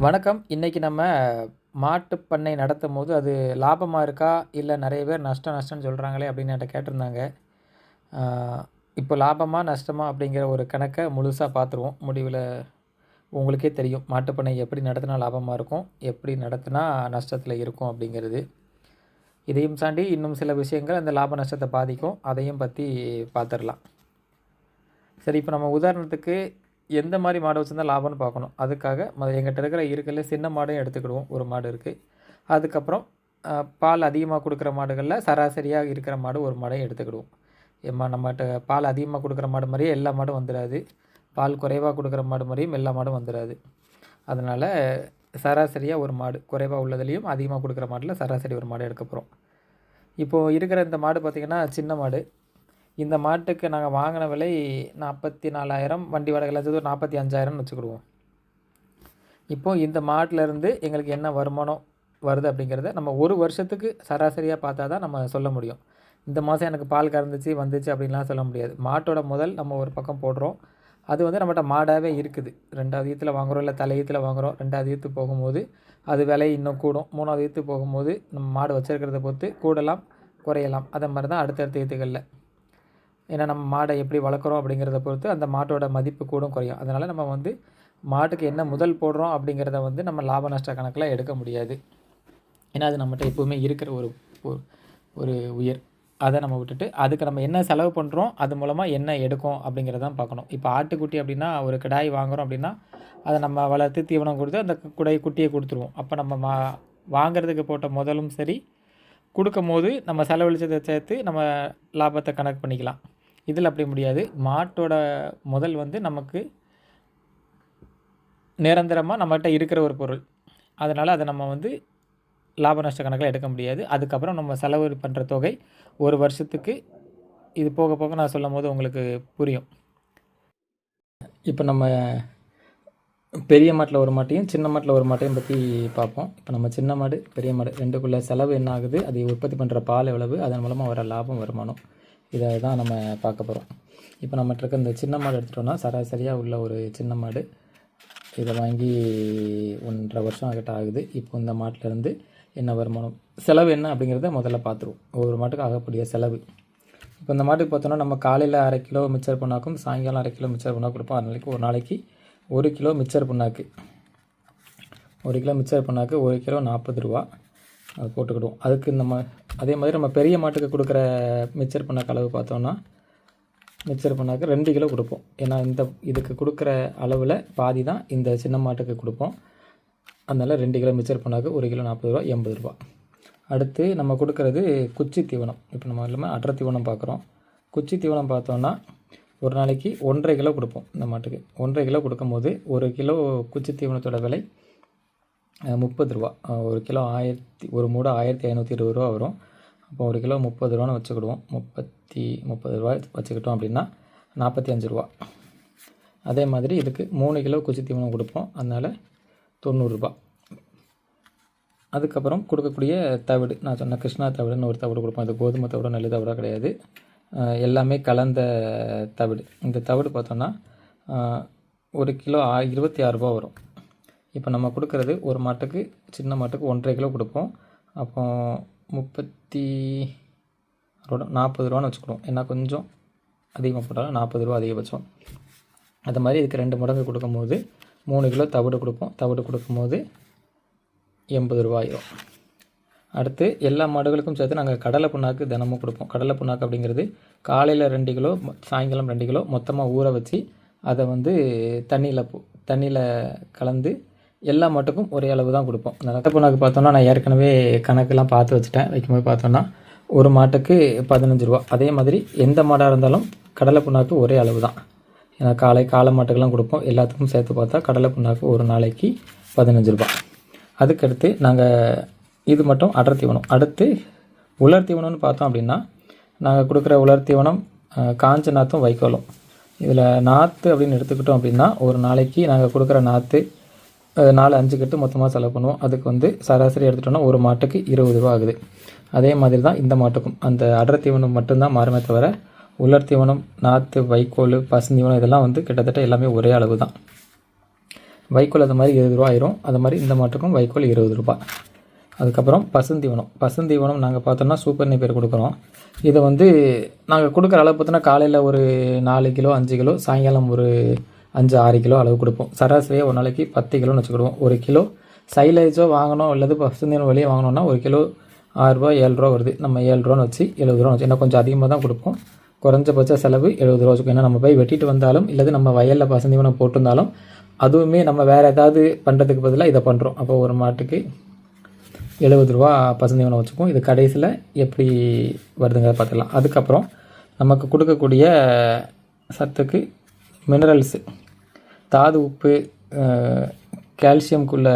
வணக்கம். இன்னைக்கு நம்ம மாட்டுப் பண்ணை நடத்தும்போது, அது லாபமா இருக்கா? இல்ல நெறைய பேர் நஷ்டம்னு சொல்றாங்களே அப்படின்னு என்ட்ட கேட்டிருந்தாங்க. ஆ இப்போ லாபமா, நஷ்டமா அப்படிங்கிற ஒரு கணக்க முழுசா பார்த்துருவோம். முடிவுல உங்களுக்கே தெரியும். மாட்டுப் பண்ணை எப்படி நடத்துனா லாபமா இருக்கும்? எப்படி நடத்துனா நஷ்டத்துல இருக்கும் அப்படிங்கிறது. இதையும் தாண்டி இன்னும் சில விஷயங்கள் அந்த லாப நஷ்டத்த பாதிக்கும். அதையும் பத்தி பார்த்துரலாம். சரி, இப்போ நம்ம உதாரணத்துக்கு எந்த மாரி மாடு வச்சிருந்தா லாபம்னு பார்க்கணும். அதுக்காக எங்கிட்ட இருக்கிற இருக்கறதுலே சின்ன மாடையும் எடுத்துக்கிடுவோம். ஒரு மாடு இருக்கு. அதுக்கப்புறம் பால் அதிகமா குடுக்குற மாடுகள்ல சராசரியா இருக்கிற மாடு ஒரு மாடையும் எடுத்துக்கிடுவோம். நம்மட்ட பால் அதிகமா குடுக்குற மாடு மாரியே எல்லா மாடும் வந்துராது. பால் குறைவா குடுக்குற மாடு மாரியும் எல்லா மாடும் வந்துராது. அதனால சராசரியா ஒரு மாடு, குறைவா உள்ளதுலயும் அதிகமா குடுக்குற மாடுல சராசரி ஒரு மாடு எடுக்க போறோம். இப்போ இருக்கிற இந்த மாடு பார்த்தீங்கன்னா, சின்ன மாடு. இந்த மாட்டுக்கு நாங்க வாங்குன விலை 44,000, வண்டி வாடகைலாம் சேர்த்து ஒரு 45,000ன்னு வச்சுக்கிடுவோம். இப்போ இந்த மாட்டுலேருந்து எங்களுக்கு என்ன வருமானம் வருது அப்படிங்கிறத நம்ம ஒரு வருஷத்துக்கு சராசரியா பார்த்தா தான் நம்ம சொல்ல முடியும். இந்த மாதம் எனக்கு பால் கறந்துச்சு, வந்துச்சு அப்படின்லாம் சொல்ல முடியாது. மாட்டோட முதல் நம்ம ஒரு பக்கம் போடுறோம். அது வந்து நம்மட்ட மாடாவே இருக்குது. 2வது ஈத்துல வாங்குறோம், இல்ல தலை ஈத்துல வாங்குறோம். 2வது ஈத்து போகும்போது அது விலை இன்னும் கூடும். 3வது ஈத்து போகும்போது நம்ம மாடு வச்சிருக்கிறத பொறுத்து கூடலாம், குறையலாம். அதே மாரி தான் அடுத்தடுத்த ஈத்துகள்ல. ஏன்னா நம்ம மாடை எப்படி வளர்க்குறோம் அப்படிங்கிறத பொறுத்து அந்த மாட்டோட மதிப்பு கூடும், குறையும். அதனால் நம்ம வந்து மாட்டுக்கு என்ன முதல் போடுறோம் அப்படிங்கிறத வந்து நம்ம லாப நஷ்ட கணக்கில் எடுக்க முடியாது. ஏன்னா அது நம்மகிட்ட எப்போவுமே இருக்கிற ஒரு ஒரு உயிர். அதை நம்ம விட்டுட்டு அதுக்கு நம்ம என்ன செலவு பண்ணுறோம், அது மூலமாக என்ன எடுக்கும் அப்படிங்கிறதான் பார்க்கணும். இப்போ ஆட்டுக்குட்டி அப்படின்னா ஒரு கிடாய் வாங்குகிறோம் அப்படின்னா அதை நம்ம வளர்த்து தீவனம் கொடுத்து அந்த குட்டியை கொடுத்துருவோம். அப்போ நம்ம வாங்குறதுக்கு போட்ட முதலும் சரி, கொடுக்கும்போது நம்ம செலவழிச்சதை சேர்த்து நம்ம லாபத்தை கணக்கு பண்ணிக்கலாம். இதில் அப்படி முடியாது. மாட்டோட முதல் வந்து நமக்கு நிரந்தரமாக நம்மகிட்ட இருக்கிற ஒரு பொருள். அதனால் அதை நம்ம வந்து லாப நஷ்ட கணக்கில் எடுக்க முடியாது. அதுக்கப்புறம் நம்ம செலவு பண்ணுற தொகை ஒரு வருஷத்துக்கு இது போக போக நான் சொல்லும்போது உங்களுக்கு புரியும். இப்போ நம்ம பெரிய மாட்டில் ஒரு மாட்டையும் சின்ன மாட்டில் ஒரு மாட்டையும் பற்றி பார்ப்போம். இப்போ நம்ம சின்ன மாடு, பெரிய மாடு ரெண்டுக்குள்ள செலவு என்ன ஆகுது, அதை உற்பத்தி பண்ணுற பால் எவ்வளவு, அதன் மூலமாக வர லாபம், வருமானம், இதை தான் நம்ம பார்க்க போகிறோம். இப்போ நம்மகிட்ட இருக்க இந்த சின்ன மாடு எடுத்துட்டோம்னா சராசரியாக உள்ள ஒரு சின்ன மாடு. இதை வாங்கி 1.5 வருஷம் கிட்ட ஆகுது. இப்போ இந்த மாட்டிலேருந்து என்ன வருமானம், செலவு என்ன அப்படிங்கிறத முதல்ல பார்த்துருவோம். ஒவ்வொரு மாட்டுக்கு ஆகக்கூடிய செலவு. இப்போ இந்த மாட்டுக்கு பார்த்தோன்னா நம்ம காலையில் 1/2 கிலோ மிச்சர் புண்ணாக்கும், சாயங்காலம் 1/2 கிலோ மிச்சர் புண்ணாக்கு கொடுப்போம். அதனால ஒரு நாளைக்கு 1 கிலோ மிச்சர் புண்ணாக்கு, 1 கிலோ மிச்சர் புண்ணாக்கு 1 கிலோ 40 ரூபா. அது போட்டுக்கிடுவோம். அதுக்கு அதே மாதிரி நம்ம பெரிய மாட்டுக்கு கொடுக்குற மிச்சர் புண்ணாக்கு அளவு பார்த்தோன்னா, மிச்சர் புண்ணாக்கு 2 கிலோ கொடுப்போம். ஏன்னா இதுக்கு கொடுக்குற அளவில் பாதி தான் இந்த சின்ன மாட்டுக்கு கொடுப்போம். அதனால் 2 கிலோ மிச்சர் புண்ணாக்கு 1 கிலோ 40 ரூபா, 80 ரூபா. அடுத்து நம்ம கொடுக்குறது குச்சி தீவனம். இப்போ நம்ம எல்லாமே அடர் தீவனம் பார்க்குறோம். குச்சி தீவனம் பார்த்தோன்னா ஒரு நாளைக்கு 1.5 கிலோ கொடுப்போம் இந்த மாட்டுக்கு. 1.5 கிலோ கொடுக்கும்போது 1 கிலோ குச்சி தீவனத்தோட விலை 30 ரூபா. ஒரு கிலோ ஒரு மூடை 1520 ரூபா வரும். அப்போ 1 கிலோ 30 ரூபான்னு வச்சுக்கிடுவோம். 30 ரூபாய் வச்சுக்கிட்டோம் அப்படின்னா 45 ரூபா. அதே மாதிரி இதுக்கு 3 கிலோ குச்சி தீவனம் கொடுப்போம். அதனால் 90 ரூபா. அதுக்கப்புறம் கொடுக்கக்கூடிய தவிடு, நான் சொன்ன கிருஷ்ணா தவிடுன்னு ஒரு தவிடு கொடுப்போம். இது கோதுமை தவிட நெல் தவிட கிடையாது, எல்லாமே கலந்த தவிடு. இந்த தவிடு பார்த்தோன்னா 1 கிலோ 26 ரூபா வரும். இப்போ நம்ம கொடுக்குறது ஒரு மாட்டுக்கு, சின்ன மாட்டுக்கு 1.5 கிலோ கொடுப்போம். அப்போ 40 ரூபான்னு வச்சுக்கிடுவோம். ஏன்னா கொஞ்சம் அதிகமாக போட்டாலும் 40 ரூபா அதிகபட்சம். அது மாதிரி இதுக்கு 2 மடங்கு கொடுக்கும்போது 3 கிலோ தவிடு கொடுப்போம். தவிடு கொடுக்கும்போது 80 ரூபாயிரும். அடுத்து எல்லா மாடுகளுக்கும் சேர்த்து நாங்கள் கடலை புண்ணாக்கு தினமும் கொடுப்போம். கடலை புண்ணாக்கு அப்படிங்கிறது காலையில் 2 கிலோ, சாயங்காலம் 2 கிலோ மொத்தமாக ஊற வச்சு அதை வந்து தண்ணியில் கலந்து எல்லா மாட்டுக்கும் ஒரே அளவு தான் கொடுப்போம். அந்த கடலை புண்ணாக்கு பார்த்தோன்னா நான் ஏற்கனவே கணக்கெல்லாம் பார்த்து வச்சுட்டேன். வைக்கும்போது பார்த்தோன்னா ஒரு மாட்டுக்கு 15 ரூபா. அதே மாதிரி எந்த மாடாக இருந்தாலும் கடலை புண்ணாக்கு ஒரே அளவு தான். ஏன்னா காளை மாட்டுக்கெல்லாம் கொடுப்போம். எல்லாத்துக்கும் சேர்த்து பார்த்தா கடலை புண்ணாக்கு ஒரு நாளைக்கு 15 ரூபா. அதுக்கடுத்து நாங்கள் இது மட்டும் அடர் தீவனம். அடுத்து உலர் தீவனம்னு பார்த்தோம் அப்படின்னா நாங்கள் கொடுக்குற உலர் தீவனம் காஞ்ச நாற்றும் வைக்கோலும். இதில் நாற்று அப்படின்னு எடுத்துக்கிட்டோம் அப்படின்னா ஒரு நாளைக்கு நாங்கள் கொடுக்குற நாற்று 4-5 கட்டு மொத்தமாக செலவு பண்ணுவோம். அதுக்கு வந்து சராசரி எடுத்துட்டோம்னா ஒரு மாட்டுக்கு 20 ரூபா ஆகுது. அதே மாதிரி தான் இந்த மாட்டுக்கும் அந்த அடர் தீவனம் மட்டும்தான் மாறுமே தவிர உலர் தீவனம், நாற்று, வைக்கோல், பசுந்தீவனம் இதெல்லாம் வந்து கிட்டத்தட்ட எல்லாமே ஒரே அளவு தான். வைக்கோல் அது மாதிரி 20 ரூபா ஆயிரும். அது மாதிரி இந்த மாட்டுக்கும் வைக்கோல் 20 ரூபா. அதுக்கப்புறம் பசுந்தீவனம் நாங்கள் பார்த்தோம்னா சூப்பர் நேப்பியர் கொடுக்குறோம். இதை வந்து நாங்கள் கொடுக்குற அளவு பார்த்தோன்னா காலையில் ஒரு 4 கிலோ 5 கிலோ, சாயங்காலம் ஒரு 5-6 கிலோ அளவு கொடுப்போம். சராசரியாக ஒரு நாளைக்கு 10 கிலோன்னு வச்சுக்கிடுவோம். 1 கிலோ சைலேஜோ வாங்கணும் அல்லது பசுந்தீவனம் வெளியே வாங்கினோன்னா 1 கிலோ 6 ரூபா 7 ரூபா வருது. நம்ம 7 ரூபான்னு வச்சு 70 ரூபா வச்சு, ஏன்னா கொஞ்சம் அதிகமாக தான் கொடுப்போம். குறைஞ்சபட்ச செலவு 70 ரூபா வச்சுக்கோம். ஏன்னா நம்ம போய் வெட்டிட்டு வந்தாலும் இல்லது நம்ம வயலில் பசுந்தீவனம் போட்டிருந்தாலும் அதுவுமே நம்ம வேறு ஏதாவது பண்ணுறதுக்கு பதிலாக இதை பண்ணுறோம். அப்போ ஒரு மாட்டுக்கு 70 ரூபா பசுந்தீவனம் வச்சுக்கும். இது கடைசியில் எப்படி வருதுங்கிறத பார்த்துக்கலாம். அதுக்கப்புறம் நமக்கு கொடுக்கக்கூடிய சத்துக்கு மினரல்ஸு, தாது, உப்பு, கால்சியம்குள்ள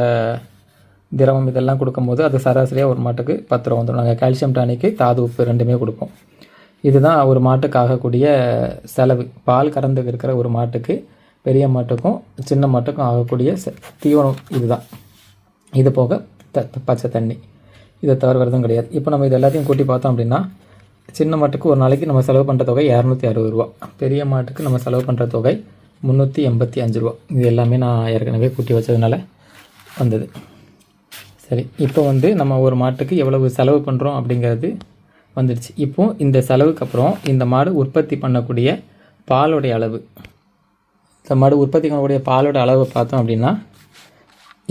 திரவம் இதெல்லாம் கொடுக்கும்போது அது சராசரியாக ஒரு மாட்டுக்கு 10 ரூபா வந்துடும். நாங்கள் கால்சியம் டானிக்கு, தாது, உப்பு ரெண்டுமே கொடுப்போம். இதுதான் ஒரு மாட்டுக்கு ஆகக்கூடிய செலவு. பால் கறந்து இருக்கிற ஒரு மாட்டுக்கு, பெரிய மாட்டுக்கும் சின்ன மாட்டுக்கும் ஆகக்கூடிய தீவனம் இதுதான். இது போக பச்சை தண்ணி, இதை தவிர வரதும் கிடையாது. இப்போ நம்ம இது எல்லாத்தையும் கூட்டி பார்த்தோம் அப்படின்னா சின்ன மாட்டுக்கு ஒரு நாளைக்கு நம்ம செலவு பண்ணுற தொகை 260 ரூபா, பெரிய மாட்டுக்கு நம்ம செலவு பண்ணுற தொகை 385 ரூபா. இது எல்லாமே நான் ஏற்கனவே கூட்டி வச்சதுனால வந்தது. சரி, இப்போ வந்து நம்ம ஒரு மாட்டுக்கு எவ்வளவு செலவு பண்ணுறோம் அப்படிங்கிறது வந்துடுச்சு. இப்போது இந்த செலவுக்கு அப்புறம் இந்த மாடு உற்பத்தி பண்ணக்கூடிய பாலோடைய அளவு, இந்த மாடு உற்பத்தி பண்ணக்கூடிய பாலோட அளவை பார்த்தோம் அப்படின்னா,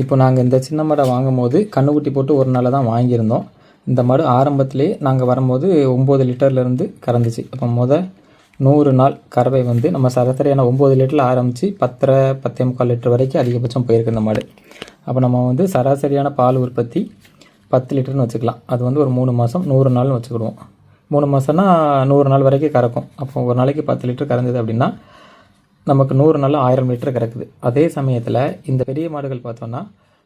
இப்போ நாங்கள் இந்த சின்ன மாடை வாங்கும் போது கண்ணுக்குட்டி போட்டு ஒரு நாளில் தான் வாங்கியிருந்தோம். இந்த மாடு ஆரம்பத்திலே நாங்கள் வரும்போது 9 லிட்டர்லேருந்து கறந்துச்சு. அப்போ 100 நாள் கறவை வந்து நம்ம சராசரியான 9 லிட்டரில் ஆரம்பித்து 10 10.25 லிட்டர் வரைக்கும் அதிகபட்சம் போயிருக்கு இந்த மாடு. அப்போ நம்ம வந்து சராசரியான பால் உற்பத்தி 10 லிட்டர்னு வச்சுக்கலாம். அது வந்து ஒரு 3 மாதம் 100 நாள்னு வச்சுக்கிடுவோம். 3 மாதம்னா 100 நாள் வரைக்கும் கறக்கும். அப்போ ஒரு நாளைக்கு 10 லிட்டர் கறந்தது அப்படின்னா நமக்கு 100 நாளில் 1000 லிட்டர் கறக்குது. அதே சமயத்தில் இந்த பெரிய மாடுகள் பார்த்தோன்னா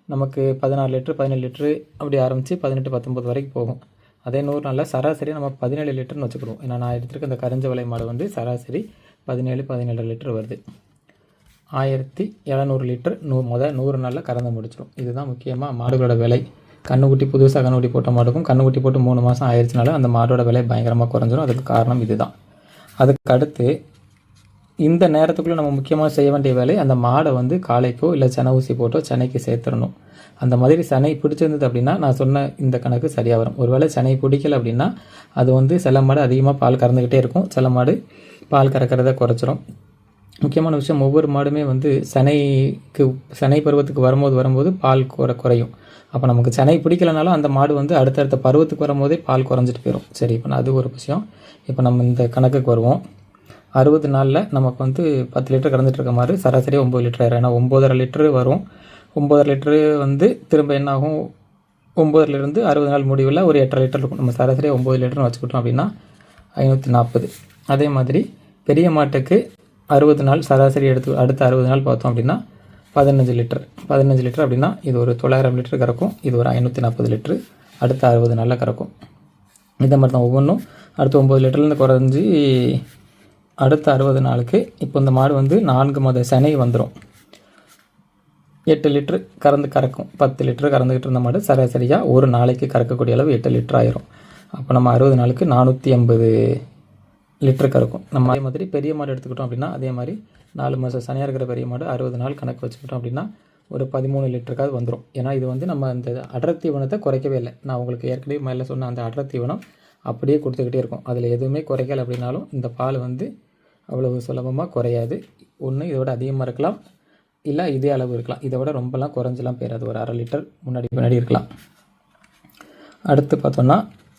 நமக்கு 16 லிட்டரு 17 லிட்டரு அப்படி ஆரம்பித்து 18 19 வரைக்கும் போகும். அதே 100 நாளில் சராசரி நம்ம 17 லிட்டர்னு வச்சுக்கிடுவோம். ஏன்னா நான் எடுத்துருக்க இந்த கரஞ்ச விலை மாடு வந்து சராசரி 17 லிட்டர் வருது. 1700 லிட்டர் 100 நாளில் கறந்து முடிச்சிடும். இதுதான் முக்கியமாக மாடுகளோட விலை. கண்ணுக்குட்டி புதுசாக கண்ணுக்குட்டி போட்ட மாடுக்கும் கண்ணுக்குட்டி போட்டு 3 மாதம் ஆயிடுச்சுனால அந்த மாடோட விலை பயங்கரமாக குறைஞ்சிடும். அதுக்கு காரணம் இதுதான். அதுக்கு அடுத்து இந்த நேரத்துக்குள்ளே நம்ம முக்கியமாக செய்ய வேண்டிய வேலை, அந்த மாடை வந்து காலைக்கோ இல்லை செனை ஊசி போட்டோ சென்னைக்கு சேர்த்துடணும். அந்த மாதிரி செனை பிடிச்சிருந்தது அப்படின்னா நான் சொன்ன இந்த கணக்கு சரியாக வரும். ஒருவேளை செனை பிடிக்கல அப்படின்னா அது வந்து சில மாடு அதிகமாக பால் கறந்துக்கிட்டே இருக்கும், சில மாடு பால் கறக்கிறத குறைச்சிரும். முக்கியமான விஷயம், ஒவ்வொரு மாடுமே வந்து செனை பருவத்துக்கு வரும்போது பால் குறையும். அப்போ நமக்கு செனை பிடிக்கலனாலும் அந்த மாடு வந்து அடுத்தடுத்த பருவத்துக்கு வரும்போதே பால் குறைஞ்சிட்டு போயிடும். சரி, இப்போ அது ஒரு விஷயம். இப்போ நம்ம இந்த கணக்குக்கு வருவோம். 60 நாளில் நமக்கு வந்து 10 லிட்டர் கறந்துட்டு இருக்க மாதிரி சராசரியாக 9 லிட்டர் ஆயிரும். ஏன்னா 9.5 லிட்டரு வரும். 9.5 லிட்டரு வந்து திரும்ப என்ன ஆகும், 9லேருந்து 60 நாள் முடிவில் ஒரு 8.5 லிட்டர் இருக்கும். நம்ம சராசரியாக 9 லிட்டர்னு வச்சுக்கிட்டோம் அப்படின்னா 540. அதே மாதிரி பெரிய மாட்டுக்கு 60 நாள் சராசரி அடுத்த 60 நாள் பார்த்தோம் அப்படின்னா 15 லிட்டர் அப்படின்னா இது ஒரு 900 லிட்டர் கறக்கும். இது ஒரு 540 லிட்டரு அடுத்த 60 நாளில் கறக்கும். இந்த மாதிரி தான் ஒவ்வொன்றும் அடுத்த 9 லிட்டர்லேருந்து குறைஞ்சி அடுத்த 60 நாளுக்கு இப்போ இந்த மாடு வந்து 4 மாத செனை வந்துடும். 8 லிட்டரு கறக்கும். 10 லிட்டரு கறந்துக்கிட்டு இருந்த மாடு சராசரியாக ஒரு நாளைக்கு கறக்கக்கூடிய அளவு 8 லிட்டர் ஆயிரும். அப்போ நம்ம 60 நாளுக்கு 480 லிட்டர் கறக்கும். நம்ம அதே மாதிரி பெரிய மாடு எடுத்துக்கிட்டோம் அப்படின்னா அதே மாதிரி 4 மாதம் சனையாக இருக்கிற பெரிய மாடு 60 நாள் கணக்கு வச்சுக்கிட்டோம் அப்படின்னா ஒரு 13 லிட்டருக்காவது வந்துடும். ஏன்னா இது வந்து நம்ம அந்த அடர் தீவனத்தை குறைக்கவே இல்லை. நான் உங்களுக்கு ஏற்கனவே மேலே சொன்ன அந்த அடர் தீவனம் அப்படியே கொடுத்துக்கிட்டே இருக்கும். அதில் எதுவுமே குறைக்கலை அப்படின்னாலும் இந்த பால் வந்து அவ்வளவு சுலபமாக குறையாது. ஒன்று இதோட அதிகமாக இருக்கலாம், இல்லை இதே அளவு இருக்கலாம். இதை விட ரொம்பலாம் குறைஞ்சலாம் போயிடாது. ஒரு 1/2 லிட்டர் முன்னாடி இருக்கலாம். அடுத்து பார்த்தோன்னா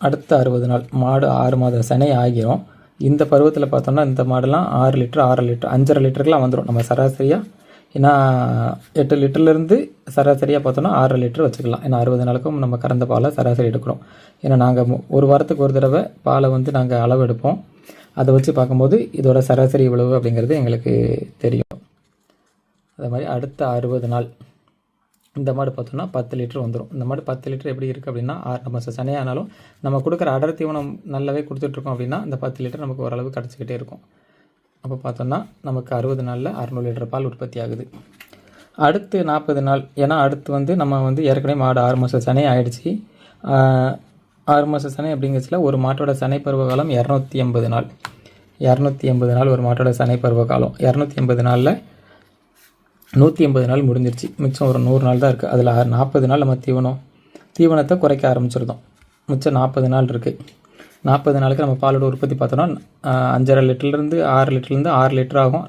அடுத்த 60 நாள் மாடு 6 மாத செனை ஆகிரும். இந்த பருவத்தில் பார்த்தோன்னா இந்த மாடெல்லாம் 6 லிட்டர் 5.5 லிட்டருக்குலாம் வந்துடும். நம்ம சராசரியாக ஏன்னா 8 லிட்டர்லேருந்து சராசரியாக பார்த்தோன்னா 6 லிட்டர் வச்சுக்கலாம். ஏன்னா 60 நாளுக்கும் நம்ம கறந்த பாலை சராசரி எடுக்கிறோம். ஏன்னா நாங்கள் ஒரு வாரத்துக்கு ஒரு தடவை பாலை வந்து நாங்கள் அளவு எடுப்போம். அதை வச்சு பார்க்கும்போது இதோட சராசரி இவ்வளவு அப்படிங்கிறது எங்களுக்கு தெரியும். அதே மாதிரி அடுத்த 60 நாள் இந்த மாடு பார்த்தோன்னா 10 லிட்டர் வந்துடும். இந்த மாடு 10 லிட்டர் எப்படி இருக்குது அப்படின்னா நம்ம சனையானாலும் நம்ம கொடுக்குற அடர் தீவனம் நல்லாவே கொடுத்துட்ருக்கோம் அப்படின்னா இந்த 10 லிட்டர் நமக்கு ஓரளவு கிடச்சிக்கிட்டே இருக்கும். அப்போ பார்த்தோன்னா நமக்கு 60 நாளில் 600 லிட்டர் பால் உற்பத்தி ஆகுது. அடுத்து 40 நாள், ஏன்னா அடுத்து வந்து நம்ம வந்து ஏற்கனவே மாடு 6 மாதம் சனை ஆகிடுச்சி. 6 மாதம் சனை அப்படிங்கிறதுல ஒரு மாட்டோட சனை பருவ காலம் 280 நாள். 280 நாள் ஒரு மாட்டோட சனை பருவ காலம். 280 நாளில் 180 நாள் முடிஞ்சிருச்சு. மிச்சம் ஒரு 100 நாள் தான் இருக்குது. அதில் 40 நாள் நம்ம தீவனத்தை குறைக்க ஆரம்பிச்சிருந்தோம். மிச்சம் 40 நாள் இருக்குது. 40 நாளுக்கு நம்ம பாலோட உற்பத்தி பார்த்தோன்னா 5.5 லிட்டர்லேருந்து 6 லிட்டர்லேருந்து 6 லிட்டர் ஆகும்.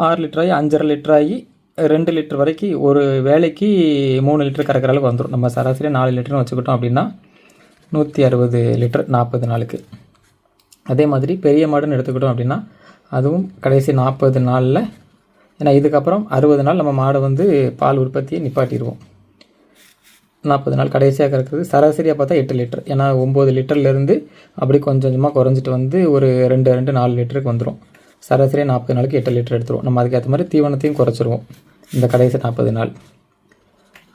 6 லிட்டர் ஆகி 5.5 லிட்டர் ஆகி 2 லிட்டர் வரைக்கும் ஒரு வேலைக்கு 3 லிட்டர் கறக்கிற அளவுக்கு வந்துடும். நம்ம சராசரியாக 4 லிட்டர்னு வச்சுக்கிட்டோம் அப்படின்னா 160 லிட்டர் 40 நாளுக்கு. அதே மாதிரி பெரிய மாடுன்னு எடுத்துக்கிட்டோம் அப்படின்னா அதுவும் கடைசி 40 நாளில், ஏன்னா இதுக்கப்புறம் 60 நாள் நம்ம மாடை வந்து பால் உற்பத்தியை நிப்பாட்டிடுவோம். 40 நாள் கடைசியாக கறக்கிறது சராசரியாக பார்த்தா 8 லிட்டர். ஏன்னா 9 லிட்டர்லேருந்து அப்படி கொஞ்சம் கொஞ்சமாக குறைஞ்சிட்டு வந்து ஒரு 4 லிட்டருக்கு வந்துடும். சராசரியாக 40 நாளுக்கு 8 லிட்டர் எடுத்துருவோம். நம்ம அதுக்கேற்ற மாதிரி தீவனத்தையும் குறைச்சிருவோம் இந்த கடைசி 40 நாள்.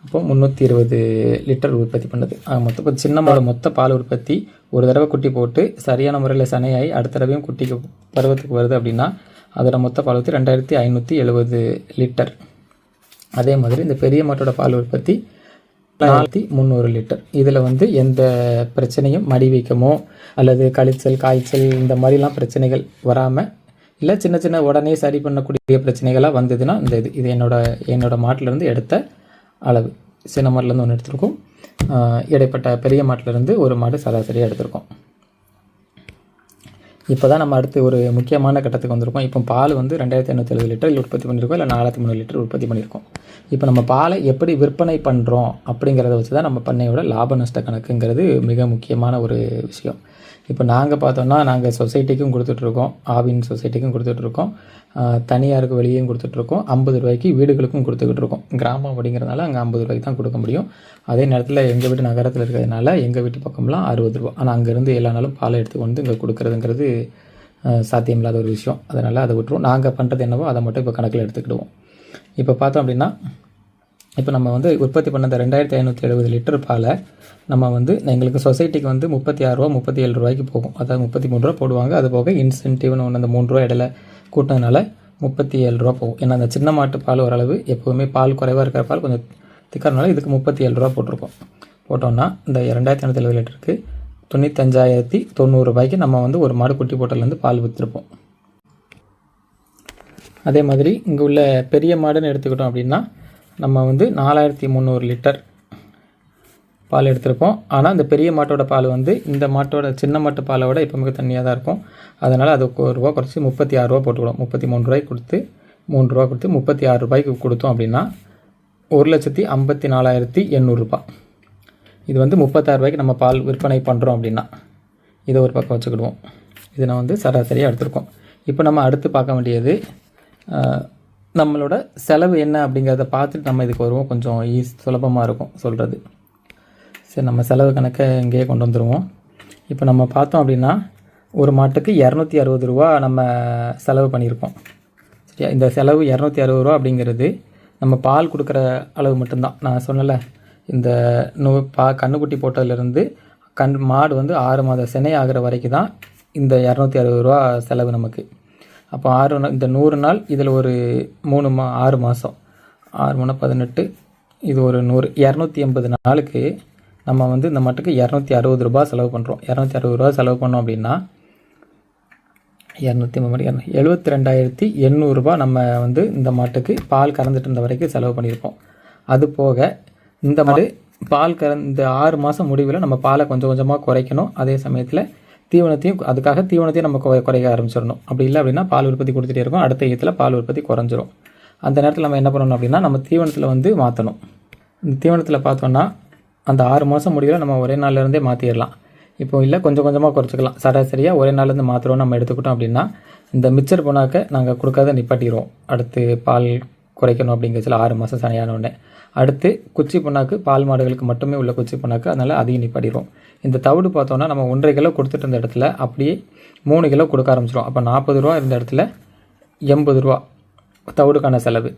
அப்போது 320 லிட்டர் உற்பத்தி பண்ணுது. மொத்தம் இப்போ சின்ன மாடு மொத்த பால் உற்பத்தி ஒரு தடவை குட்டி போட்டு சரியான முறையில் சனையாகி அடுத்த தடவையும் குட்டிக்கு பருவத்துக்கு வருது அப்படின்னா அதோட மொத்த பால் உற்பத்தி 2570 லிட்டர். அதே மாதிரி இந்த பெரிய மாட்டோட பால் உற்பத்தி 4300 லிட்டர். இதில் வந்து எந்த பிரச்சனையும் மடி வீக்கமோ அல்லது கழிச்சல் காய்ச்சல் இந்த மாதிரிலாம் பிரச்சனைகள் வராமல், இல்லை சின்ன சின்ன உடனே சரி பண்ணக்கூடிய பிரச்சனைகளாக வந்ததுன்னா இது என்னோட மாட்டிலேருந்து எடுத்த அளவு. சின்ன மாட்டிலேருந்து ஒன்று எடுத்திருக்கோம், இடைப்பட்ட பெரிய மாட்டிலேருந்து ஒரு மாடு சராசரியாக எடுத்திருக்கோம். இப்போ தான் நம்ம அடுத்து ஒரு முக்கியமான கட்டத்துக்கு வந்திருக்கோம். இப்போ பால் வந்து 2570 லிட்டர் உற்பத்தி பண்ணியிருக்கோம், இல்லை 4300 லிட்டர் உற்பத்தி பண்ணியிருக்கோம். இப்போ நம்ம பாலை எப்படி விற்பனை பண்ணுறோம் அப்படிங்கிறத வச்சு தான் நம்ம பண்ணையோட லாப நஷ்ட கணக்குங்கிறது மிக முக்கியமான ஒரு விஷயம். இப்போ நாங்கள் பார்த்தோம்னா நாங்கள் சொசைட்டிக்கும் கொடுத்துட்ருக்கோம், ஆவின் சொசைட்டிக்கும் கொடுத்துட்ருக்கோம், தனியாருக்கு வெளியும் கொடுத்துட்ருக்கோம், 50 ரூபாய்க்கு வீடுகளுக்கும் கொடுத்துக்கிட்டு இருக்கோம். கிராமம் அப்படிங்கிறதுனால அங்கே 50 ரூபாய்க்கு தான் கொடுக்க முடியும். அதே நேரத்தில் எங்கள் வீட்டு நகரத்தில் இருக்கிறதுனால எங்கள் வீட்டு பக்கம்லாம் 60 ரூபா. ஆனால் அங்கேருந்து எல்லா நாளும் பாலை எடுத்து வந்து இங்கே கொடுக்குறதுங்கிறது சாத்தியமில்லாத ஒரு விஷயம். அதனால் அதை விட்டுருவோம். நாங்கள் பண்ணுறது என்னவோ அதை மட்டும் இப்போ கணக்கில் எடுத்துக்கிடுவோம். இப்போ பார்த்தோம் அப்படின்னா இப்போ நம்ம வந்து உற்பத்தி பண்ண இந்த 2570 லிட்டர் பாலை நம்ம வந்து எங்களுக்கு சொசைட்டிக்கு வந்து 36 ரூபா 37 ரூபாய்க்கு போகும். அதாவது 33 ரூபா போடுவாங்க. அது போக இன்சென்டிவ்னு ஒன்று அந்த 3 ரூபா இடையில கூட்டினதுனால 37 ரூபா போகும். ஏன்னா அந்த சின்ன மாட்டு பால் ஓரளவு எப்போவுமே பால் குறைவாக இருக்கிற பால் கொஞ்சம் திக்கிறனால இதுக்கு 37 ரூபா போட்டிருக்கோம். போட்டோம்னா இந்த 2570 லிட்டருக்கு 95,090 ரூபாய்க்கு நம்ம வந்து ஒரு மாடு குட்டி போட்டலேருந்து பால் விற்றுருப்போம். அதே மாதிரி இங்கே உள்ள பெரிய மாடுன்னு எடுத்துக்கிட்டோம் அப்படின்னா நம்ம வந்து 4300 லிட்டர் பால் எடுத்திருப்போம். ஆனால் இந்த பெரிய மாட்டோட பால் வந்து இந்த மாட்டோட சின்ன மாட்டு பாலை விட இப்போ மிக தண்ணியாக தான் இருக்கும். அதனால் அதுக்கு 1 ரூபா குறைச்சி 36 ரூபா போட்டுக்கிடும். 33 ரூபாய்க்கு கொடுத்து 3 ரூபா கொடுத்து 36 ரூபாய்க்கு கொடுத்தோம் அப்படின்னா 1,54,800 ரூபா. இது வந்து 36 ரூபாய்க்கு நம்ம பால் விற்பனை பண்ணுறோம் அப்படின்னா இதை ஒரு பக்கம் வச்சுக்கிடுவோம். இதை நான் வந்து சராசரியாக எடுத்திருக்கோம். இப்போ நம்ம அடுத்து பார்க்க வேண்டியது நம்மளோட செலவு என்ன அப்படிங்கிறத பார்த்துட்டு நம்ம இதுக்கு வருவோம். கொஞ்சம் சுலபமாக இருக்கும் சொல்கிறது. சரி, நம்ம செலவு கணக்கை இங்கேயே கொண்டு வந்துடுவோம். இப்போ நம்ம பார்த்தோம் அப்படின்னா ஒரு மாட்டுக்கு 260 ரூபா நம்ம செலவு பண்ணியிருக்கோம். சரியா? இந்த செலவு 260 ரூபா அப்படிங்கிறது நம்ம பால் கொடுக்குற அளவு மட்டும்தான். நான் சொன்னல இந்த கண்ணுக்குட்டி போட்டதுலேருந்து மாடு வந்து 6 மாத சினை ஆகிற வரைக்கும் தான் இந்த 260 ரூபா செலவு நமக்கு. அப்போ 6 இந்த 100 நாள் இதில் ஒரு 6 மாதம் 6 3 18 இது ஒரு 100 280 நாளுக்கு நம்ம வந்து இந்த மாட்டுக்கு 260 ரூபா செலவு பண்ணுறோம். 260 ரூபா செலவு பண்ணோம் அப்படின்னா 72,800 ரூபா நம்ம வந்து இந்த மாட்டுக்கு பால் கறந்துட்டு இருந்த வரைக்கும் செலவு பண்ணியிருப்போம். அது போக இந்த மாடு பால் இந்த 6 மாதம் முடிவில் நம்ம பாலை கொஞ்சம் கொஞ்சமாக குறைக்கணும். அதே சமயத்தில் தீவனத்தையும் நம்ம குறைக்க ஆரம்பிச்சிடணும். அப்படி இல்லை அப்படின்னா பால் உற்பத்தி கொடுத்துட்டே இருக்கும், அடுத்த ஈத்தில் பால் உற்பத்தி குறைஞ்சிரும். அந்த நேரத்தில் நம்ம என்ன பண்ணணும் அப்படின்னா நம்ம தீவனத்தில் வந்து மாற்றணும். இந்த தீவனத்தில் பார்த்தோன்னா அந்த 6 மாதம் முடிவில் நம்ம ஒரே நாள்லேருந்தே மாற்றிடலாம். இப்போ இல்லை கொஞ்சம் கொஞ்சமாக குறைச்சிக்கலாம். சராசரியாக ஒரே நாள்லேருந்து மாற்றுறோம் நம்ம எடுத்துக்கிட்டோம் அப்படின்னா இந்த மிச்சர் போனாக்க நாங்கள் கொடுக்காத நிப்பாட்டிடுவோம். அடுத்து பால் குறைக்கணும் அப்படிங்கிறதுல 6 மாதம் சனையானோடனே அடுத்து குச்சி புண்ணாக்கு பால் மாடுகளுக்கு மட்டுமே உள்ள குச்சி புண்ணாக்கு, அதனால் அதையும் நிப்பாட்டிடுவோம். இந்த தவிடு பார்த்தோன்னா நம்ம 1.5 கிலோ கொடுத்துட்டு இருந்த இடத்துல அப்படியே 3 கிலோ கொடுக்க ஆரம்பிச்சிடும். அப்போ 40 ரூபா இருந்த இடத்துல 80 ரூபா தவிடுக்கான செலவு.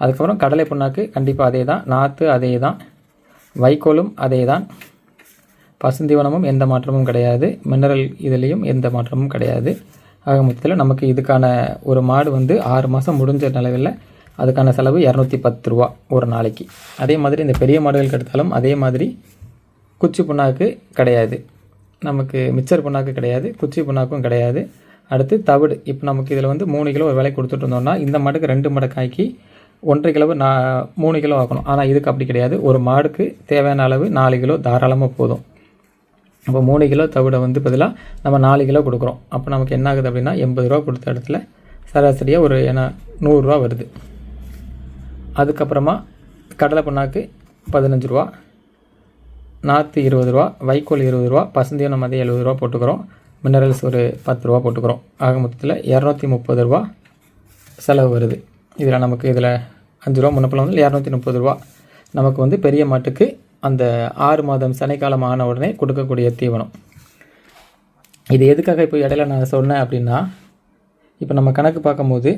அதுக்கப்புறம் கடலை புண்ணாக்கு கண்டிப்பாக அதே தான், நாற்று அதே தான், வைக்கோலும் அதே தான், பசுந்தீவனமும் எந்த மாற்றமும் கிடையாது, மினரல் இதுலேயும் எந்த மாற்றமும் கிடையாது. ஆக மொத்தத்தில் நமக்கு இதுக்கான ஒரு மாடு வந்து 6 மாதம் முடிஞ்ச நிலவில் அதுக்கான செலவு 210 ரூபா ஒரு நாளைக்கு. அதே மாதிரி இந்த பெரிய மாடுகளுக்கு எடுத்தாலும் அதே மாதிரி குச்சி புண்ணாக்கு கிடையாது, நமக்கு மிச்சர் புண்ணாக்கு கிடையாது, குச்சி புண்ணாக்கும் கிடையாது. அடுத்து தவிடு. இப்போ நமக்கு இதில் வந்து 3 கிலோ ஒரு விலை கொடுத்துட்டு இருந்தோம்னா இந்த மாட்டுக்கு 2 மடக்காய்க்கு 1.5 கிலோ 3 கிலோ ஆக்கணும். ஆனால் இதுக்கு அப்படி கிடையாது. ஒரு மாடுக்கு தேவையான அளவு 4 கிலோ தாராளமாக போதும். அப்போ 3 கிலோ தவிட வந்து பதிலாக நம்ம 4 கிலோ கொடுக்குறோம். அப்போ நமக்கு என்ன ஆகுது அப்படின்னா 80 ரூபா கொடுத்த இடத்துல சராசரியாக ஒரு 100 ரூபா வருது. அதுக்கப்புறமா கடலை புண்ணாக்கு 15 ரூபா, நாற்று 20 ரூபா, வைக்கோல் 20 ரூபா, பசுந்தீவனம் அதே 70 ரூபா போட்டுக்கிறோம், மினரல்ஸ் ஒரு 10 ரூபா போட்டுக்கிறோம். ஆக மொத்தத்தில் 230 ரூபா செலவு வருது. இதில் நமக்கு இதில் 5 ரூபா முன்னப்பலம் வந்து 230 ரூபா நமக்கு வந்து பெரிய மாட்டுக்கு அந்த 6 மாதம் சனைக்காலம் ஆன உடனே கொடுக்கக்கூடிய தீவனம். இது எதுக்காக இப்போ இடையில நான் சொன்னேன் அப்படின்னா, இப்போ நம்ம கணக்கு பார்க்கும்போது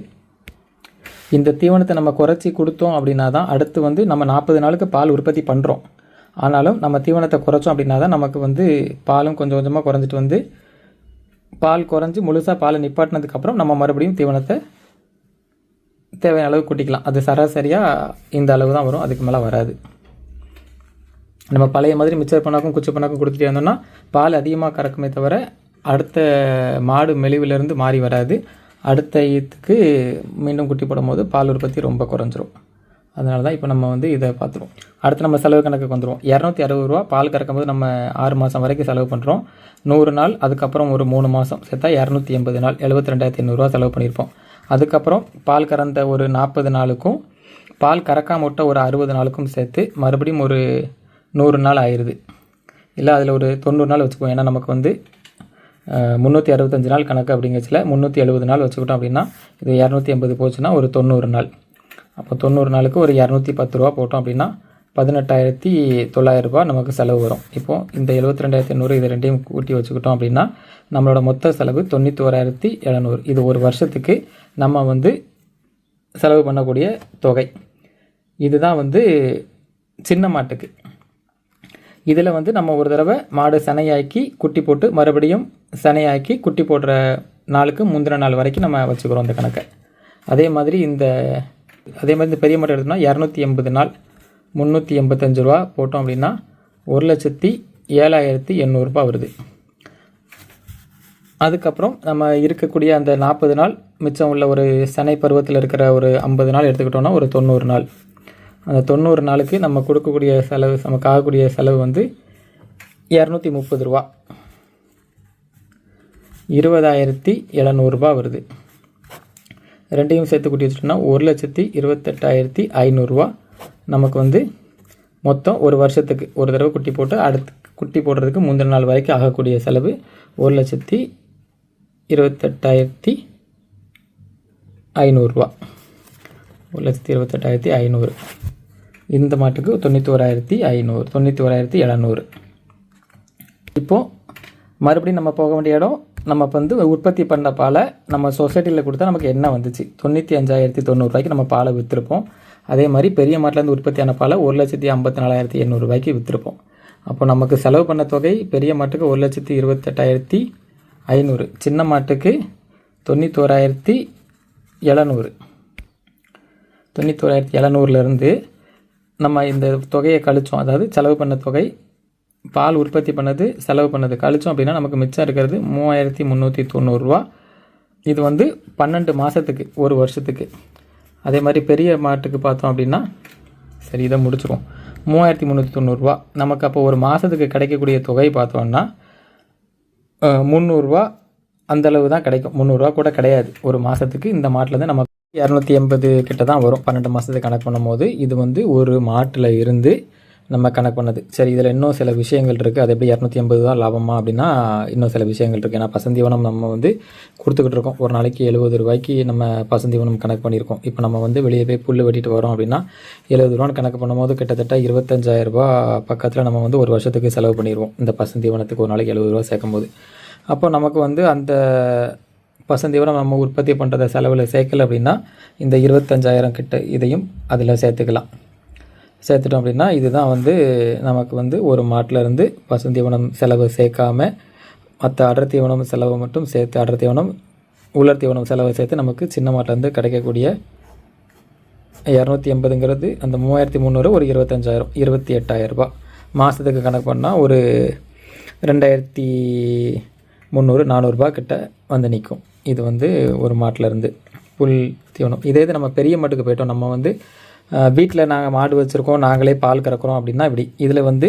இந்த தீவனத்தை நம்ம குறைச்சி கொடுத்தோம் அப்படின்னா தான் அடுத்து வந்து நம்ம 40 நாளுக்கு பால் உற்பத்தி பண்ணுறோம். ஆனாலும் நம்ம தீவனத்தை குறைச்சோம் அப்படின்னா தான் நமக்கு வந்து பாலும் கொஞ்சம் கொஞ்சமாக குறைஞ்சிட்டு வந்து பால் குறைஞ்சி முழுசாக பாலை நிப்பாட்டினதுக்கப்புறம் நம்ம மறுபடியும் தீவனத்தை தேவையான அளவு கூட்டிக்கலாம். அது சராசரியாக இந்த அளவு தான் வரும், அதுக்கு மேலே வராது. நம்ம பழைய மாதிரி மிச்சர் பண்ணாக்கும் குச்சி பண்ணாக்கும் கொடுத்துட்டே இருந்தோம்னா பால் அதிகமாக கறக்குமே தவிர அடுத்த மாடு மெலிவிலேருந்து மாறி வராது. அடுத்த ஈத்துக்கு மீண்டும் குட்டி போடும் போது பால் உற்பத்தி ரொம்ப குறைஞ்சிரும். அதனால தான் இப்போ நம்ம வந்து இதை பார்த்துருவோம். அடுத்து நம்ம செலவு கணக்குக்கு வந்துடுவோம். 260 ரூபா பால் கறக்கும்போது நம்ம 6 மாதம் வரைக்கும் செலவு பண்ணுறோம். 100 நாள் அதுக்கப்புறம் ஒரு 3 மாதம் சேர்த்தா 280 நாள் 72,800 ரூபா செலவு பண்ணியிருப்போம். அதுக்கப்புறம் பால் கறந்த ஒரு 40 நாளுக்கும் பால் கறக்காம விட்ட ஒரு 60 நாளுக்கும் சேர்த்து மறுபடியும் ஒரு 100 நாள் ஆயிடுது. இல்லை அதில் ஒரு 90 நாள் வச்சுக்குவோம். ஏன்னா நமக்கு வந்து 365 நாள் கணக்கு அப்படிங்கிறச்சில் 370 நாள் வச்சுக்கிட்டோம் அப்படின்னா இது 280 போச்சுன்னா ஒரு 90 நாள். அப்போ 90 நாளுக்கு ஒரு 210 ரூபா போட்டோம் அப்படின்னா 18,900 ரூபா நமக்கு செலவு வரும். இப்போது இந்த 72,800 இது ரெண்டையும் கூட்டி வச்சுக்கிட்டோம் அப்படின்னா நம்மளோட மொத்த செலவு 91,700. இது ஒரு வருஷத்துக்கு நம்ம வந்து செலவு பண்ணக்கூடிய தொகை. இதுதான் வந்து சின்ன மாட்டுக்கு. இதில் வந்து நம்ம ஒரு தடவை மாடு சனையாக்கி குட்டி போட்டு மறுபடியும் சனையாக்கி குட்டி போடுற நாளுக்கு முந்தின நாள் வரைக்கும் நம்ம வச்சுக்கிறோம் அந்த கணக்கை. அதே மாதிரி இந்த பெரிய மாடு எடுத்தோம்னா 280 நாள் 385 ரூபா போட்டோம் அப்படின்னா 1,07,800 ரூபா வருது. அதுக்கப்புறம் நம்ம இருக்கக்கூடிய அந்த 40 நாள் மிச்சம் உள்ள ஒரு சனை பருவத்தில் இருக்கிற ஒரு 50 நாள் எடுத்துக்கிட்டோம்னா ஒரு 90 நாள். அந்த 90 நாளுக்கு நம்ம கொடுக்கக்கூடிய செலவு நமக்கு ஆகக்கூடிய செலவு வந்து 230 ரூபா 20,700 ரூபா வருது. ரெண்டையும் சேர்த்து கூட்டி வச்சுட்டோம்னா 1,28,500 ரூபா நமக்கு வந்து மொத்தம் ஒரு வருஷத்துக்கு ஒரு தடவை குட்டி போட்டு அடுத்து குட்டி போடுறதுக்கு முந்தின நாள் வரைக்கும் ஆகக்கூடிய செலவு 1,28,500 ரூபா 1,28,500. இந்த மாட்டுக்கு 91,500 91,700. இப்போது மறுபடியும் நம்ம போக வேண்டிய இடம் நம்ம வந்து உற்பத்தி பண்ண பாலை நம்ம சொசைட்டியில் கொடுத்தா நமக்கு என்ன வந்துச்சு 95,900 ரூபாய்க்கு நம்ம பாலை விற்றுருப்போம். அதே மாதிரி பெரிய மாட்டிலேருந்து உற்பத்தியான பாலை 1,54,800 ரூபாய்க்கு விற்றுருப்போம். அப்போ நமக்கு செலவு பண்ண தொகை பெரிய மாட்டுக்கு 1,28,500, சின்ன மாட்டுக்கு 91,700. 91,700லேருந்து நம்ம இந்த தொகையை கழிச்சோம், அதாவது செலவு பண்ண தொகை பால் உற்பத்தி பண்ணது செலவு பண்ணது கழிச்சோம் அப்படின்னா நமக்கு மிச்சம் இருக்கிறது 3,390 ரூபா. இது வந்து 12 மாதத்துக்கு ஒரு வருஷத்துக்கு. அதே மாதிரி பெரிய மாட்டுக்கு பார்த்தோம் அப்படின்னா சரி இதை முடிச்சிருவோம் 3,390 ரூபா. நமக்கு அப்போ ஒரு மாதத்துக்கு கிடைக்கக்கூடிய தொகை பார்த்தோம்னா 300 ரூபா அந்தளவு தான் கிடைக்கும். 300 ரூபா கூட கிடையாது ஒரு மாதத்துக்கு. இந்த மாட்டிலேருந்து நமக்கு 280 கிட்ட தான் வரும் 12 மாதத்துக்கு கணக்கு பண்ணும்போது. இது வந்து ஒரு மாட்டில் இருந்து நம்ம கணக்கு பண்ணது. சரி, இதில் இன்னும் சில விஷயங்கள் இருக்குது. அது எப்படி 280 தான் லாபமா அப்படின்னா இன்னும் சில விஷயங்கள் இருக்குது. ஏன்னா பசுந்தீவனம் நம்ம வந்து கொடுத்துக்கிட்டு இருக்கோம். ஒரு நாளைக்கு 70 ரூபாய்க்கு நம்ம பசுந்தீவனம் கணக்கு பண்ணியிருக்கோம். இப்போ நம்ம வந்து வெளியே போய் புல் வெட்டிட்டு வரோம் அப்படின்னா 70 ரூபான்னு கணக்கு பண்ணும்போது கிட்டத்தட்ட 25,000 ரூபா பக்கத்தில் நம்ம வந்து ஒரு வருஷத்துக்கு செலவு பண்ணிடுவோம் இந்த பசுந்தீவனத்துக்கு ஒரு நாளைக்கு 70 ரூபா சேர்க்கும்போது. அப்போ நமக்கு வந்து அந்த பசுந்தீவனம் நம்ம உற்பத்தி பண்ணுறத செலவில் சேர்க்கல அப்படின்னா இந்த 25,000 கிட்ட இதையும் அதில் சேர்த்துட்டோம் அப்படின்னா இதுதான் வந்து நமக்கு வந்து ஒரு மாட்டிலேருந்து பசுந்தீவனம் செலவு சேர்க்காம மற்ற அடர் தீவனம் செலவை மட்டும் சேர்த்து அடர் தீவனம் உலர் தீவனம் செலவை சேர்த்து நமக்கு சின்ன மாட்டிலேருந்து கிடைக்கக்கூடிய 280ங்கிறது அந்த 3,300 ஒரு 25,000 28,000 ரூபா மாதத்துக்கு கணக்கு பண்ணால் ஒரு 2,300 400 ரூபா கிட்ட வந்து நிற்கும். இது வந்து ஒரு மாட்டிலேருந்து. புல் தீவனம். இதே இது நம்ம பெரிய மாட்டுக்கு போயிட்டோம், நம்ம வந்து வீட்டில் நாங்கள் மாடு வச்சுருக்கோம், நாங்களே பால் கறக்கிறோம் அப்படின்னா இப்படி. இதில் வந்து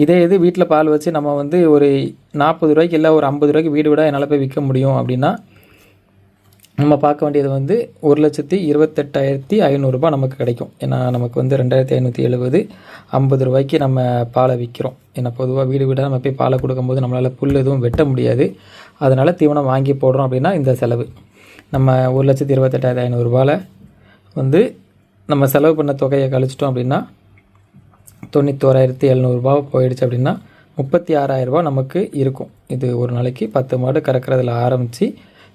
இதே இது வீட்டில் பால் வச்சு நம்ம வந்து ஒரு 40 ரூபாய்க்கு இல்லை ஒரு 50 ரூபாய்க்கு வீடு விட என்னால் போய் விற்க முடியும் அப்படின்னா நம்ம பார்க்க வேண்டியது வந்து 1,28,500 ரூபாய் நமக்கு கிடைக்கும். ஏன்னா நமக்கு வந்து 2,570 50 ரூபாய்க்கு நம்ம பாலை விற்கிறோம். ஏன்னா பொதுவாக வீடு வீடாக நம்ம போய் பாலை கொடுக்கும்போது நம்மளால் புல் எதுவும் வெட்ட முடியாது. அதனால் தீவனம் வாங்கி போடுறோம் அப்படின்னா இந்த செலவு நம்ம 1,28,500 ரூபாயில் வந்து நம்ம செலவு பண்ண தொகையை கழிச்சிட்டோம் அப்படின்னா 91,700 ரூபா போயிடுச்சு அப்படின்னா 36,000 ரூபா நமக்கு இருக்கும். இது ஒரு நாளைக்கு 10 மாடு கறக்கிறதுல ஆரம்பித்து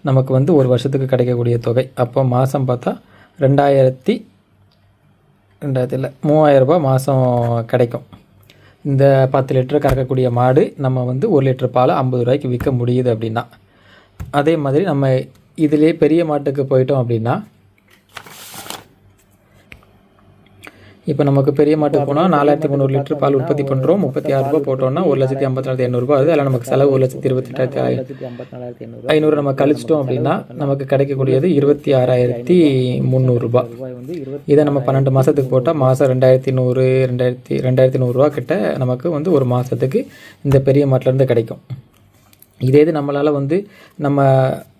நமக்கு வந்து ஒரு வருஷத்துக்கு கிடைக்கக்கூடிய தொகை. அப்போ மாதம் பார்த்தா 3,000 ரூபா மாதம் கிடைக்கும். இந்த 10 லிட்டர் கறக்கக்கூடிய மாடு நம்ம வந்து 1 லிட்டர் பாலை 50 ரூபாய்க்கு விற்க முடியுது அப்படின்னா. அதே மாதிரி நம்ம இதிலே பெரிய மாட்டுக்கு போயிட்டோம் அப்படின்னா இப்போ நமக்கு பெரிய மாட்டுக்கு போனால் 4,300 லிட்டர் பால் உற்பத்தி பண்ணுறோம். 36 ரூபா போட்டோம்னா 1,54,800 ரூபா ஆகுது. அதில் நமக்கு செலவு 1,28,500 நம்ம கழிச்சிட்டோம் அப்படின்னா நமக்கு கிடைக்கக்கூடியது 26,300 ரூபா. இதை நம்ம 12 மாதத்துக்கு போட்டால் மாதம் 2,100 ரூபா கிட்ட நமக்கு வந்து ஒரு மாதத்துக்கு இந்த பெரிய மாட்டிலேருந்து கிடைக்கும். இதே இது நம்மளால் வந்து நம்ம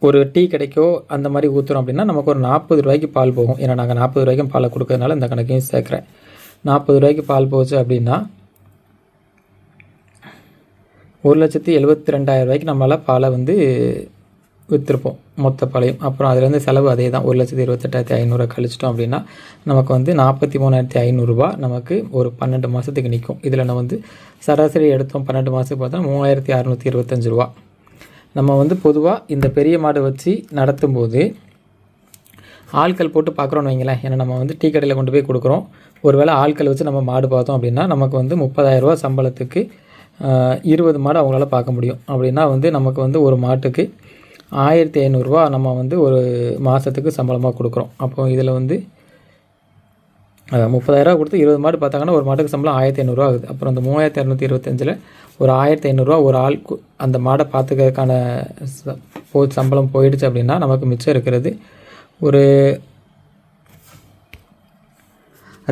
ஒரு டீ கிடைக்கோ அந்த மாதிரி ஊற்றுறோம் அப்படின்னா நமக்கு ஒரு 40 ரூபாய்க்கு பால் போகும். ஏன்னா நாங்கள் 40 ரூபாய்க்கும் பாலை கொடுக்கறதுனால இந்த கணக்கையும் சேர்க்குறேன். 40 ரூபாய்க்கு பால் போச்சு அப்படின்னா 1,72,000 ரூபாய்க்கு நம்மளால் பாலை வந்து விற்றுருப்போம் மொத்த பாலையும். அப்புறம் அதுலேருந்து செலவு அதே தான் 1,28,500 கழிச்சிட்டோம் அப்படின்னா நமக்கு வந்து 43,500 ரூபா நமக்கு ஒரு 12 மாதத்துக்கு நிற்கும். இதில் நம்ம வந்து சராசரி எடுத்தோம் 12 மாதத்துக்கு பார்த்தா 3,625 ரூபா. நம்ம வந்து பொதுவாக இந்த பெரிய மாடு வச்சு நடத்தும்போது ஆட்கள் போட்டு பார்க்குறோன்னு வைங்களேன். ஏன்னா நம்ம வந்து டீ கடையில் கொண்டு போய் கொடுக்குறோம். ஒருவேளை ஆட்கள் வச்சு நம்ம மாடு பார்த்தோம் அப்படின்னா நமக்கு வந்து 30,000 ரூபா சம்பளத்துக்கு 20 மாடு அவங்களால பார்க்க முடியும். அப்படின்னா வந்து நமக்கு வந்து ஒரு மாட்டுக்கு 1,500 ரூபா நம்ம வந்து ஒரு மாதத்துக்கு சம்பளமாக கொடுக்குறோம். அப்போ இதில் வந்து 30,000 ரூபா கொடுத்து 20 மாடு பார்த்தாங்கன்னா ஒரு மாட்டுக்கு சம்பளம் 1,500 ரூபா ஆகுது. அப்புறம் அந்த 3,225 ஒரு 1,500 ரூபா ஒரு ஆள் அந்த மாடை பார்த்துக்கிறதுக்கான சம்பளம் போயிடுச்சு அப்படின்னா நமக்கு மிச்சம் இருக்கிறது ஒரு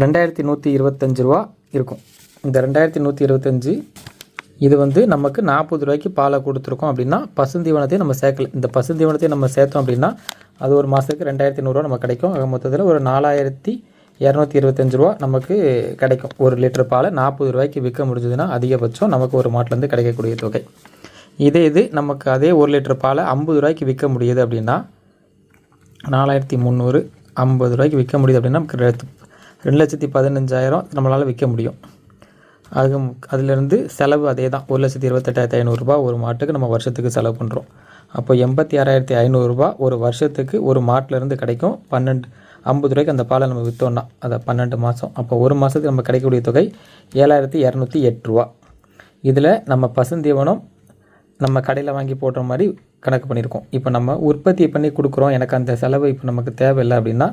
2,125 ரூபா இருக்கும். இந்த 2,125 இது வந்து நமக்கு 40 ரூபாய்க்கு பாலை கொடுத்துருக்கோம் அப்படின்னா பசுந்தீவனத்தையும் நம்ம சேர்க்கல. இந்த பசுந்தீவனத்தையும் நம்ம சேர்த்தோம் அப்படின்னா அது ஒரு மாதத்துக்கு 2,100 ரூபா நம்ம கிடைக்கும். ஆக மொத்தத்தில் ஒரு 4,225 ரூபா நமக்கு கிடைக்கும். 1 லிட்டர் பாலை 40 ரூபாய்க்கு விற்க முடிஞ்சதுன்னா அதிகபட்சம் நமக்கு ஒரு மாட்டிலேருந்து கிடைக்கக்கூடிய தொகை. இது நமக்கு அதே 1 லிட்டர் பாலை 50 ரூபாய்க்கு விற்க முடியுது அப்படின்னா 4,300 50 ரூபாய்க்கு விற்க முடியுது அப்படின்னா நமக்கு 2,15,000 நம்மளால் விற்க முடியும். அதிலிருந்து செலவு அதே தான் 1,28,500 ரூபா ஒரு மாட்டுக்கு நம்ம வருஷத்துக்கு செலவு பண்ணுறோம். அப்போ 86,500 ரூபா ஒரு வருஷத்துக்கு ஒரு மாட்டிலேருந்து கிடைக்கும். 50 ரூபாய்க்கு அந்த பாலை நம்ம விற்றோன்னா அதை 12 மாதம். அப்போ ஒரு மாதத்துக்கு நம்ம கிடைக்கக்கூடிய தொகை 7,208 ரூபா. இதில் நம்ம பசுந்தீவனம் நம்ம கடையில் வாங்கி போடுற மாதிரி கணக்கு பண்ணியிருக்கோம். இப்போ நம்ம உற்பத்தி பண்ணி கொடுக்குறோம், எனக்கு அந்த செலவு இப்போ நமக்கு தேவையில்லை அப்படின்னா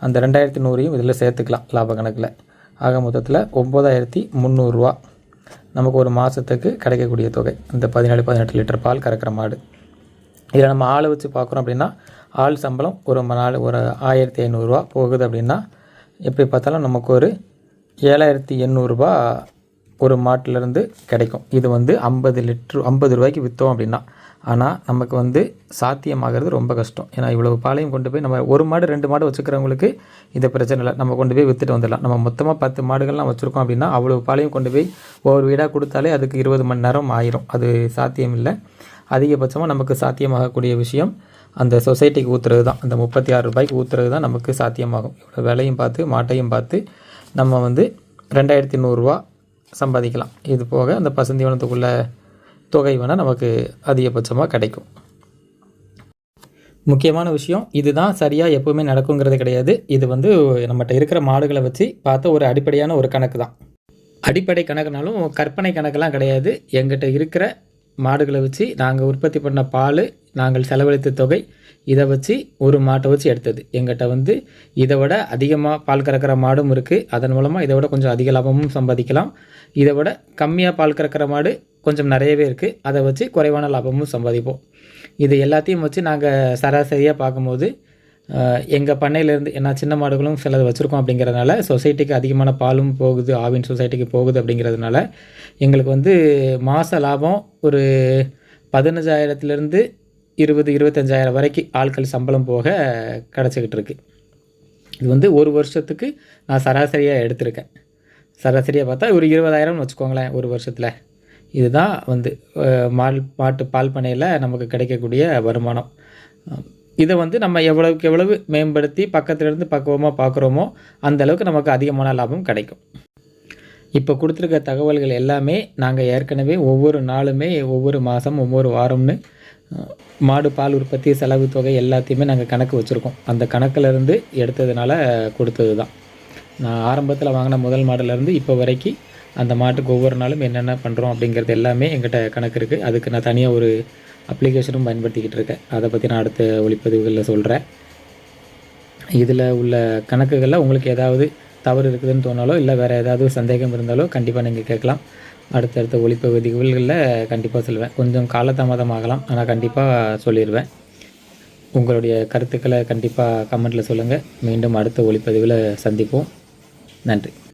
அந்த 2,100 இதில் சேர்த்துக்கலாம் லாப கணக்கில். ஆக மொத்தத்தில் 9,300 ரூபா நமக்கு ஒரு மாதத்துக்கு கிடைக்கக்கூடிய தொகை இந்த 17-18 லிட்டர் பால் கறக்கிற மாடு. இதில் நம்ம ஆளை வச்சு பார்க்குறோம் அப்படின்னா ஆள் சம்பளம் ஒரு நாள் ஒரு 1,500 ரூபா போகுது அப்படின்னா எப்படி பார்த்தாலும் நமக்கு ஒரு 7,800 ரூபா ஒரு மாட்டிலேருந்து கிடைக்கும். இது வந்து 50 ரூபாய்க்கு விற்றோம் அப்படின்னா. ஆனால் நமக்கு வந்து சாத்தியமாகிறது ரொம்ப கஷ்டம். ஏன்னா இவ்வளவு பாலையும் கொண்டு போய் நம்ம ஒரு மாடு 2 மாடு வச்சுக்கிறவங்களுக்கு இந்த பிரச்சனை இல்லை, நம்ம கொண்டு போய் விற்றுட்டு வந்துடலாம். நம்ம மொத்தமாக 10 மாடுகள்லாம் வச்சுருக்கோம் அப்படின்னா அவ்வளோ பாலையும் கொண்டு போய் ஒவ்வொரு வீடாக கொடுத்தாலே அதுக்கு 20 மணி நேரம் ஆயிரும். அது சாத்தியம் இல்லை. அதிகபட்சமாக நமக்கு சாத்தியமாகக்கூடிய விஷயம் அந்த சொசைட்டிக்கு ஊற்றுறது தான். அந்த 36 ரூபாய்க்கு ஊற்றுறது தான் நமக்கு சாத்தியமாகும். இவ்வளோ விலையும் பார்த்து மாட்டையும் பார்த்து நம்ம வந்து 2,100 ரூபா சம்பாதிக்கலாம். இது போக அந்த பசுந்தீவனத்துக்குள்ள தொகை வேணால் நமக்கு அதிகபட்சமாக கிடைக்கும். முக்கியமான விஷயம் இதுதான் சரியாக எப்போவுமே நடக்குங்கிறது கிடையாது. இது வந்து நம்மகிட்ட இருக்கிற மாடுகளை வச்சு பார்த்த ஒரு அடிப்படையான ஒரு கணக்கு தான். அடிப்படை கணக்குனாலும் கற்பனை கணக்கெல்லாம் கிடையாது. எங்கிட்ட இருக்கிற மாடுகளை வச்சு நாங்கள் உற்பத்தி பண்ண பால், நாங்கள் செலவழித்த தொகை, இதை வச்சு ஒரு மாட்டை வச்சு எடுத்தது. எங்கிட்ட வந்து இதை விட அதிகமாக பால் கறக்கிற மாடும் இருக்குது. அதன் மூலமாக இதை விட கொஞ்சம் அதிக லாபமும் சம்பாதிக்கலாம். இதை விட கம்மியாக பால் கறக்கிற மாடு கொஞ்சம் நிறையவே இருக்குது. அதை வச்சு குறைவான லாபமும் சம்பாதிப்போம். இது எல்லாத்தையும் வச்சு நாங்கள் சராசரியாக பார்க்கும்போது எங்கள் பண்ணையிலேருந்து ஏன்னா சின்ன மாடுகளும் சிலது வச்சுருக்கோம் அப்படிங்கிறதுனால சொசைட்டிக்கு அதிகமான பாலும் போகுது, ஆவின் சொசைட்டிக்கு போகுது அப்படிங்கிறதுனால எங்களுக்கு வந்து மாத லாபம் ஒரு 15,000லேருந்து 20, 25,000 வரைக்கும் ஆட்கள் சம்பளம் போக கிடச்சிக்கிட்டு இருக்கு. இது வந்து ஒரு வருஷத்துக்கு நான் சராசரியாக எடுத்திருக்கேன். சராசரியாக பார்த்தா ஒரு 20,000ன்னு வச்சுக்கோங்களேன் ஒரு வருஷத்தில். இதுதான் வந்து மாட்டு பால் பண்ணையில் நமக்கு கிடைக்கக்கூடிய வருமானம். இதை வந்து நம்ம எவ்வளவுக்கு எவ்வளவு மேம்படுத்தி பக்கத்துலேருந்து பக்குவமாக பார்க்குறோமோ அந்த அளவுக்கு நமக்கு அதிகமான லாபம் கிடைக்கும். இப்போ கொடுத்துருக்க தகவல்கள் எல்லாமே நாங்கள் ஏற்கனவே ஒவ்வொரு நாளுமே, ஒவ்வொரு மாதம், ஒவ்வொரு வாரம்னு மாடு பால் உற்பத்தி செலவு தொகை எல்லாத்தையுமே நாங்கள் கணக்கு வச்சுருக்கோம். அந்த கணக்கிலேருந்து எடுத்ததுனால கொடுத்தது தான். நான் ஆரம்பத்தில் வாங்கின முதல் மாடுலேருந்து இப்போ வரைக்கும் அந்த மாட்டுக்கு ஒவ்வொரு நாளும் என்னென்ன பண்ணுறோம் அப்படிங்கிறது எல்லாமே எங்கிட்ட கணக்கு இருக்குது. அதுக்கு நான் தனியாக ஒரு அப்ளிகேஷனும் பயன்படுத்திக்கிட்டு இருக்கேன். அதை பற்றி நான் அடுத்த ஒளிப்பதிவுகளில் சொல்கிறேன். இதில் உள்ள கணக்குகளில் உங்களுக்கு ஏதாவது தவறு இருக்குதுன்னு தோணாலோ இல்லை வேறு ஏதாவது சந்தேகம் இருந்தாலோ கண்டிப்பாக நீங்கள் கேட்கலாம். அடுத்தடுத்த ஒளிப்பதிவுகளில் கண்டிப்பாக சொல்லுவேன். கொஞ்சம் காலதாமதம் ஆகலாம், ஆனால் கண்டிப்பாக சொல்லிடுவேன். உங்களுடைய கருத்துக்களை கண்டிப்பாக கமெண்ட்டில் சொல்லுங்கள். மீண்டும் அடுத்த ஒளிப்பதிவில் சந்திப்போம். நன்றி.